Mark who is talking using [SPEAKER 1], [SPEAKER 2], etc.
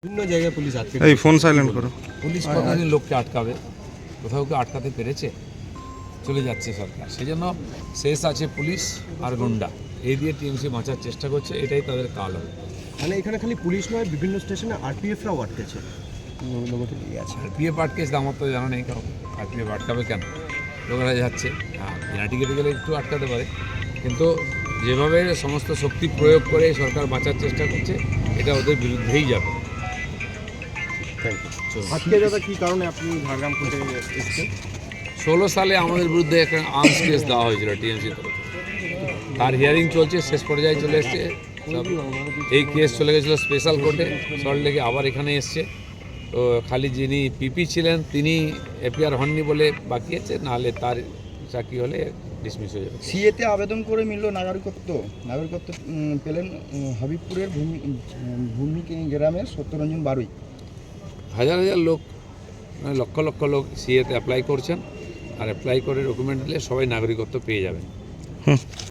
[SPEAKER 1] বিভিন্ন জায়গায় পুলিশ আটকে
[SPEAKER 2] এই ফোন সাইলেন্ট করো।
[SPEAKER 3] পুলিশ কতদিন লোককে আটকাবে? কোথাও কেউ আটকাতে পেরেছে? চলে যাচ্ছে সরকার। সেই জন্য শেষ আছে পুলিশ আর গুন্ডা, এই দিয়ে টিএমসি বাঁচার চেষ্টা করছে, এটাই তাদের কাল হবে।
[SPEAKER 1] মানে এখানে খালি পুলিশ নয়, বিভিন্ন স্টেশনে আরপিএফরাও আটকেছে।
[SPEAKER 3] আরপিএফ আটকেছে আমার তো জানা নেই, কারণ আরপিএফ আটকাবে কেন? লোকেরা যাচ্ছে, বিনা টিকিটে গেলে একটু আটকাতে পারে, কিন্তু যেভাবে সমস্ত শক্তি প্রয়োগ করে সরকার বাঁচার চেষ্টা করছে, এটা ওদের বিরুদ্ধেই যাবে।
[SPEAKER 1] আজকে দাদা কি কারণে আপনি ঝাড়গ্রাম কোর্টে এসেছেন?
[SPEAKER 3] 16 সালে আমাদের বিরুদ্ধে একটা আর্মস কেস দেওয়া হয়েছিল টিএমসি তরফে, তার হিয়ারিং চলছে, শেষ পর্যায়ে চলে এসছে। এই কেস চলে গেছিলো স্পেশাল কোর্টে সল্টলেকে, আবার এখানে এসছে। তো খালি যিনি পিপি ছিলেন তিনি এপিআর হননি বলে বাকি আছে, নাহলে তার চাকরি হলে ডিসমিস হয়ে যাবে।
[SPEAKER 4] সিএতে আবেদন করে মিলল নাগরিকত্ব পেলেন হাবিবপুরের ভূমি গ্রামের সত্যরঞ্জন বারুই।
[SPEAKER 3] হাজার হাজার লোক, মানে লক্ষ লক্ষ লোক সিএতে অ্যাপ্লাই করছেন, আর অ্যাপ্লাই করে ডকুমেন্ট দিলে সবাই নাগরিকত্ব পেয়ে যাবেন।